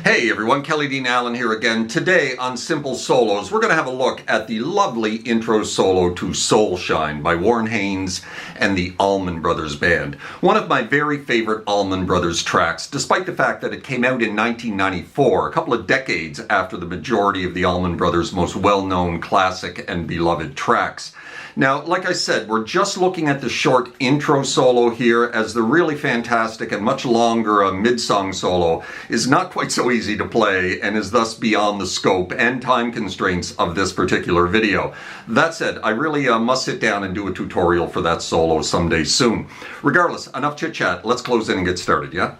Hey everyone, Kelly Dean Allen here again. Today on Simple Solos, we're going to have a look at the lovely intro solo to Soulshine by Warren Haynes and the Allman Brothers Band. One of my very favorite Allman Brothers tracks, despite the fact that it came out in 1994, a couple of decades after the majority of the Allman Brothers' most well-known classic and beloved tracks. Now, like I said, we're just looking at the short intro solo here, as the really fantastic and much longer mid-song solo is not quite so easy to play and is thus beyond the scope and time constraints of this particular video. That said, I really must sit down and do a tutorial for that solo someday soon. Regardless, enough chit-chat, let's close in and get started, yeah?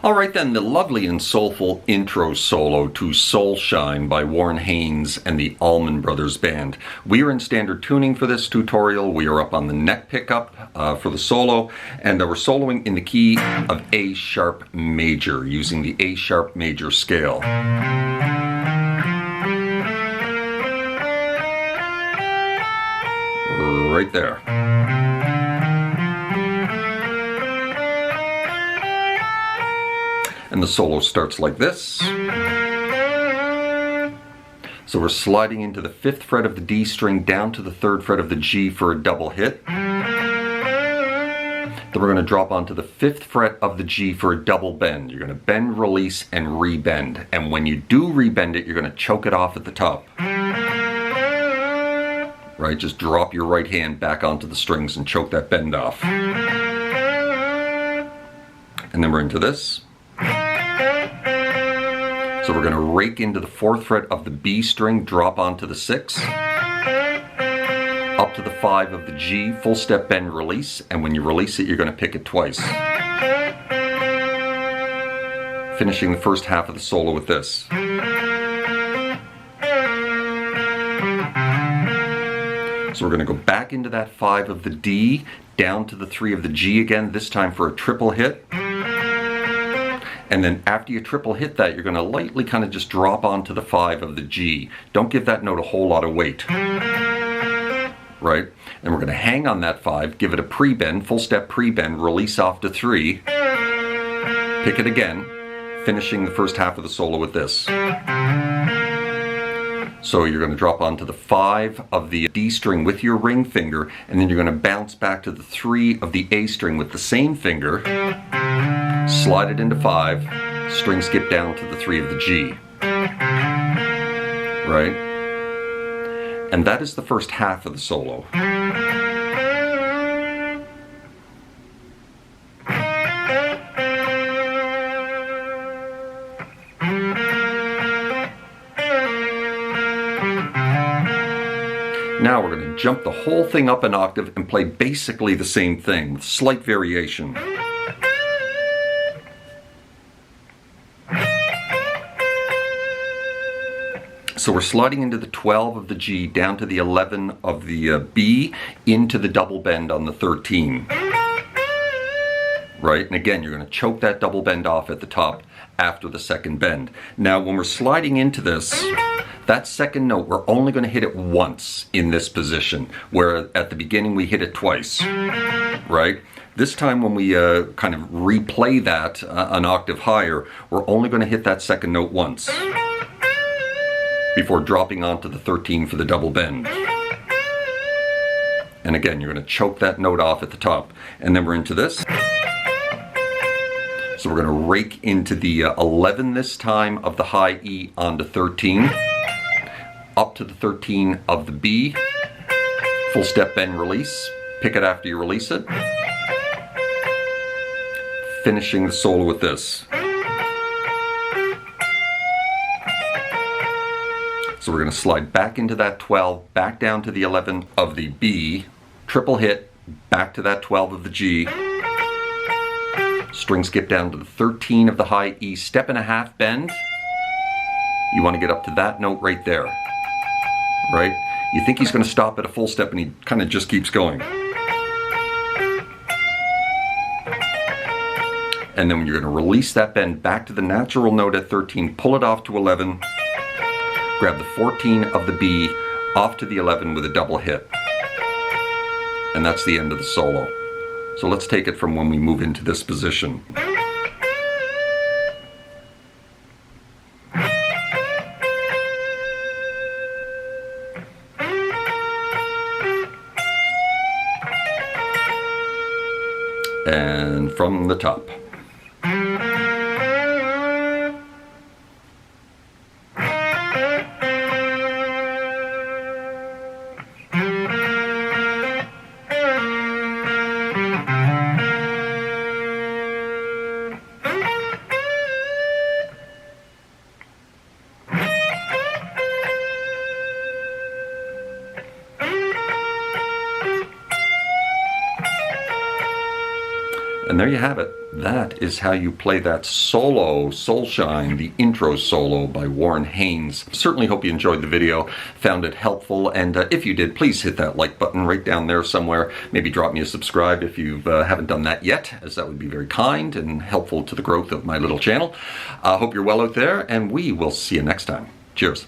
Alright then, the lovely and soulful intro solo to Soulshine by Warren Haynes and the Allman Brothers Band. We are in standard tuning for this tutorial. We are up on the neck pickup for the solo, and we're soloing in the key of A sharp major, using the A sharp major scale. Right there. And the solo starts like this. So we're sliding into the 5th fret of the D string down to the 3rd fret of the G for a double hit. Then we're going to drop onto the 5th fret of the G for a double bend. You're going to bend, release, and rebend. And when you do rebend it, you're going to choke it off at the top. Right, just drop your right hand back onto the strings and choke that bend off. And then we're into this. So we're going to rake into the 4th fret of the B string, drop onto the 6, up to the 5 of the G, full step bend, release, and when you release it, you're going to pick it twice. Finishing the first half of the solo with this. So we're going to go back into that 5 of the D, down to the 3 of the G again, this time for a triple hit. And then after you triple hit that, you're going to lightly kind of just drop onto the 5 of the G. Don't give that note a whole lot of weight. Right? And we're going to hang on that 5, give it a pre-bend, full step pre-bend, release off to 3, pick it again, finishing the first half of the solo with this. So you're going to drop onto the 5 of the D string with your ring finger, and then you're going to bounce back to the 3 of the A string with the same finger, slide it into 5, string skip down to the 3 of the G. Right? And that is the first half of the solo. Now we're going to jump the whole thing up an octave and play basically the same thing with slight variation. So we're sliding into the 12 of the G, down to the 11 of the B, into the double bend on the 13. Right? And again, you're going to choke that double bend off at the top after the second bend. Now, when we're sliding into this, that second note, we're only going to hit it once in this position, where at the beginning we hit it twice. Right? This time when we kind of replay that an octave higher, we're only going to hit that second note once, before dropping onto the 13 for the double bend. And again, you're going to choke that note off at the top. And then we're into this. So we're going to rake into the 11 this time of the high E onto 13, up to the 13 of the B, full step bend, release, pick it after you release it, finishing the solo with this. So we're going to slide back into that 12, back down to the 11 of the B, triple hit, back to that 12 of the G, String skip down to the 13 of the high E, step and a half bend. You want to get up to that note right there, right? You think he's going to stop at a full step and he kind of just keeps going. And then when you're going to release that bend back to the natural note at 13, pull it off to 11, grab the 14 of the B off to the 11 with a double hit. And that's the end of the solo. So let's take it from when we move into this position. And from the top. And there you have it. That is how you play that solo, Soulshine, the intro solo by Warren Haynes. Certainly hope you enjoyed the video, found it helpful, and if you did, please hit that like button right down there somewhere. Maybe drop me a subscribe if you haven't done that yet, as that would be very kind and helpful to the growth of my little channel. Hope you're well out there, and we will see you next time. Cheers.